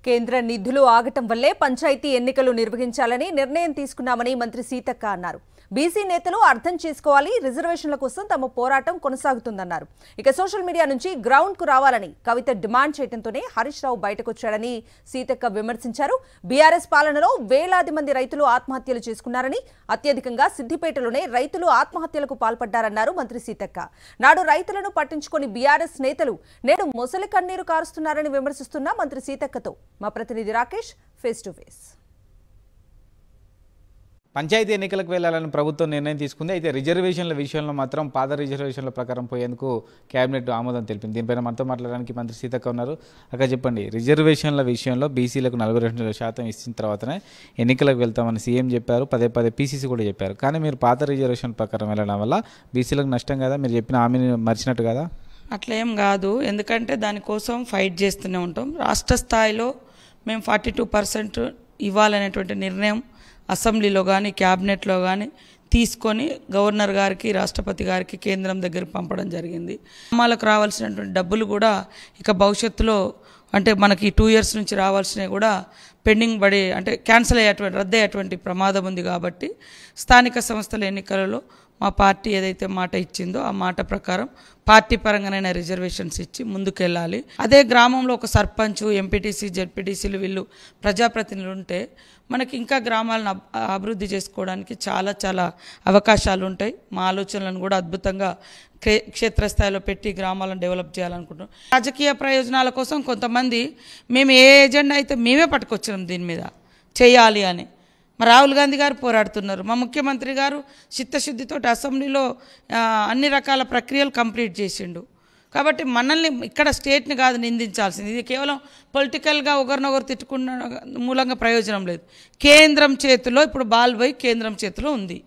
కేంద్ర నిధులు ఆగటం వల్లే పంచాయతీ ఎన్నికలు నిర్వహించాలని నిర్ణయం తీసుకున్నామని మంత్రి సీతక్క అన్నారు. బీసీ నేతలు అర్థం చేసుకోవాలి, రిజర్వేషన్ల కోసం తమ పోరాటం కొనసాగుతుందన్నారు. ఇక సోషల్ మీడియా నుంచి గ్రౌండ్ కు రావాలని కవిత డిమాండ్ చేయడంతోనే హరీష్ రావు బయటకొచ్చాడని సీతక్క విమర్శించారు. బీఆర్ఎస్ పాలనలో వేలాది మంది రైతులు ఆత్మహత్యలు చేసుకున్నారని, అత్యధికంగా సిద్దిపేటలోనే రైతులు ఆత్మహత్యలకు పాల్పడ్డారన్నారు మంత్రి సీతక్క. నాడు రైతులను పట్టించుకొని బీఆర్ఎస్ నేతలు నేడు మొసలి కన్నీరు కారుస్తున్నారని విమర్శిస్తున్న మంత్రి సీతక్కతో మా ప్రతినిధి Rakesh face to face. Panchayat ఎన్నికలకు వెళ్లాలని ప్రభుత్వం నిర్ణయం తీసుకుంది. అయితే రిజర్వేషన్ల విషయంలో మాత్రం పాత రిజర్వేషన్ల ప్రకారం పోయేందుకు కేబినెట్ ఆమోదం తెలిపింది. దీనిపైన మనతో మాట్లాడడానికి మంత్రి సీతక్క ఉన్నారు. అక్కడ చెప్పండి, రిజర్వేషన్ల విషయంలో బీసీలకు 42% ఇచ్చిన తర్వాతనే ఎన్నికలకు వెళ్తామని సీఎం చెప్పారు, పదే పదే పీసీసీ కూడా చెప్పారు. కానీ మీరు పాత రిజర్వేషన్ ప్రకారం వెళ్ళడం వల్ల బీసీలకు నష్టం కదా, మీరు చెప్పిన హామీని మర్చినట్టు కదా? అట్లా ఏం కాదు, ఎందుకంటే దానికోసం ఫైట్ చేస్తూనే ఉంటాం. రాష్ట్ర స్థాయిలో మేము 42% ఇవ్వాలనేటువంటి నిర్ణయం అసెంబ్లీలో కానీ క్యాబినెట్లో కానీ తీసుకొని గవర్నర్ గారికి, రాష్ట్రపతి గారికి, కేంద్రం దగ్గరికి పంపడం జరిగింది. గ్రామాలకు రావాల్సినటువంటి డబ్బులు కూడా ఇక భవిష్యత్తులో అంటే మనకి 2 years నుంచి రావాల్సినవి కూడా పెండింగ్ పడి అంటే క్యాన్సిల్ అయ్యేటువంటి రద్దయ్యేటువంటి ప్రమాదం ఉంది. కాబట్టి స్థానిక సంస్థల ఎన్నికలలో మా పార్టీ ఏదైతే మాట ఇచ్చిందో ఆ మాట ప్రకారం పార్టీ పరంగానైనా రిజర్వేషన్స్ ఇచ్చి ముందుకెళ్ళాలి. అదే గ్రామంలో ఒక సర్పంచ్, ఎంపీటీసీ, జెడ్పీటీసీలు వీళ్ళు ప్రజాప్రతినిధులు ఉంటే మనకి ఇంకా గ్రామాలను అభివృద్ధి చేసుకోవడానికి చాలా అవకాశాలు ఉంటాయి. మా ఆలోచనలను కూడా అద్భుతంగా క్షేత్రస్థాయిలో పెట్టి గ్రామాలను డెవలప్ చేయాలనుకుంటున్నాం. రాజకీయ ప్రయోజనాల కోసం కొంతమంది మేము ఏ ఎజెండా అయితే మేమే పట్టుకొచ్చినాం దీని మీద చేయాలి అని. మా రాహుల్ గాంధీ గారు పోరాడుతున్నారు, మా ముఖ్యమంత్రి గారు చిత్తశుద్ధితో అసెంబ్లీలో అన్ని రకాల ప్రక్రియలు కంప్లీట్ చేసిండు. కాబట్టి మనల్ని ఇక్కడ స్టేట్ని కాదు నిందించాల్సింది, ఇది కేవలం పొలిటికల్గా ఒకరినొకరు తిట్టుకున్న మూలంగా ప్రయోజనం లేదు. కేంద్రం చేతిలో ఇప్పుడు బాల్ పోయి కేంద్రం చేతిలో ఉంది.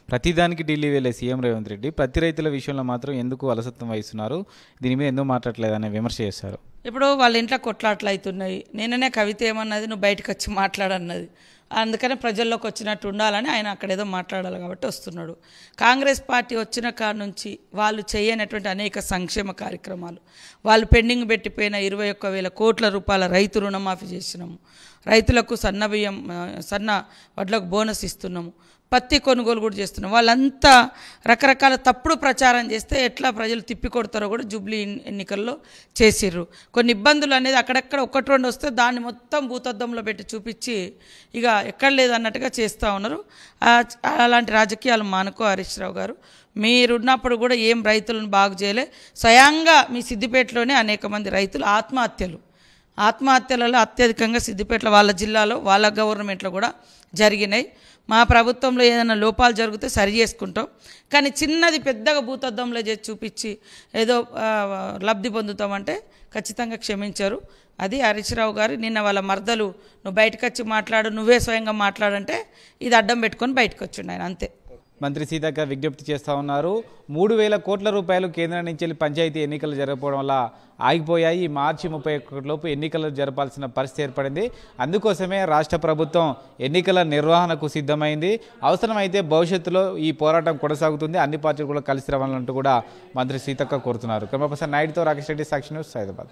ప్రతిదానికి ఢిల్లీ వెళ్ళే సీఎం రేవంత్ రెడ్డి ప్రతి రైతుల విషయంలో మాత్రం ఎందుకు అలసత్వం వహిస్తున్నారు, దీని మీద ఎందుకు మాట్లాడలేదనే విమర్శ చేస్తారు. ఇప్పుడు వాళ్ళ ఇంట్లో కొట్లాట్లు అవుతున్నాయి. నేననే కవిత ఏమన్నది, నువ్వు బయటకు వచ్చి మాట్లాడన్నది. అందుకనే ప్రజల్లోకి వచ్చినట్టు ఉండాలని ఆయన అక్కడ ఏదో మాట్లాడాలి కాబట్టి వస్తున్నాడు. కాంగ్రెస్ పార్టీ వచ్చిన కాడ నుంచి వాళ్ళు చేయనటువంటి అనేక సంక్షేమ కార్యక్రమాలు, వాళ్ళు పెండింగ్ పెట్టిపోయిన 21,000 కోట్ల రూపాయల రైతు రుణమాఫీ చేసినాము, రైతులకు సన్న వడ్లకు బోనస్ ఇస్తున్నాము, పత్తి కొనుగోలు కూడా చేస్తున్నాం. వాళ్ళంతా రకరకాల తప్పుడు ప్రచారం చేస్తే ఎట్లా ప్రజలు తిప్పికొడతారో కూడా జూబ్లీ ఎన్నికల్లో చేసిర్రు. కొన్ని ఇబ్బందులు అనేది అక్కడక్కడ 1-2 వస్తే దాన్ని మొత్తం భూతద్దంలో పెట్టి చూపించి ఇక ఎక్కడ లేదన్నట్టుగా చేస్తూ ఉన్నారు. అలాంటి రాజకీయాలు మానుకో హరీష్ రావు గారు. మీరున్నప్పుడు కూడా ఏం రైతులను బాగు చేయలే. స్వయంగా మీ సిద్దిపేటలోనే అనేక మంది రైతులు ఆత్మహత్యలలో అత్యధికంగా సిద్దిపేటలో వాళ్ళ జిల్లాలో వాళ్ళ గవర్నమెంట్లో కూడా జరిగినాయి. మా ప్రభుత్వంలో ఏదైనా లోపాలు జరిగితే సరి చేసుకుంటాం, కానీ చిన్నది పెద్దగా భూతద్దంలో చేసి చూపించి ఏదో లబ్ధి పొందుతామంటే ఖచ్చితంగా క్షమించారు. అది హరీష్ రావు గారు. నిన్న వాళ్ళ మర్దలు నువ్వు బయటకు వచ్చి మాట్లాడు, నువ్వే స్వయంగా మాట్లాడంటే ఇది అడ్డం పెట్టుకొని బయటకు వచ్చిండు ఆయన, అంతే. మంత్రి సీతక్క విజ్ఞప్తి చేస్తూ ఉన్నారు. 3,000 కోట్ల రూపాయలు కేంద్రం నుంచి వెళ్ళి పంచాయతీ ఎన్నికలు జరగకపోవడం వల్ల ఆగిపోయాయి. మార్చి 31 లోపు ఎన్నికలు జరపాల్సిన పరిస్థితి ఏర్పడింది. అందుకోసమే రాష్ట్ర ప్రభుత్వం ఎన్నికల నిర్వహణకు సిద్ధమైంది. అవసరమైతే భవిష్యత్తులో ఈ పోరాటం కొనసాగుతుంది, అన్ని పార్టీలు కూడా కలిసి రావాలంటూ కూడా మంత్రి సీతక్క కోరుతున్నారు. కెమెరా పర్సన్ నాయుడుతో రాకేష్ రెడ్డి, సాక్షి న్యూస్, హైదరాబాద్.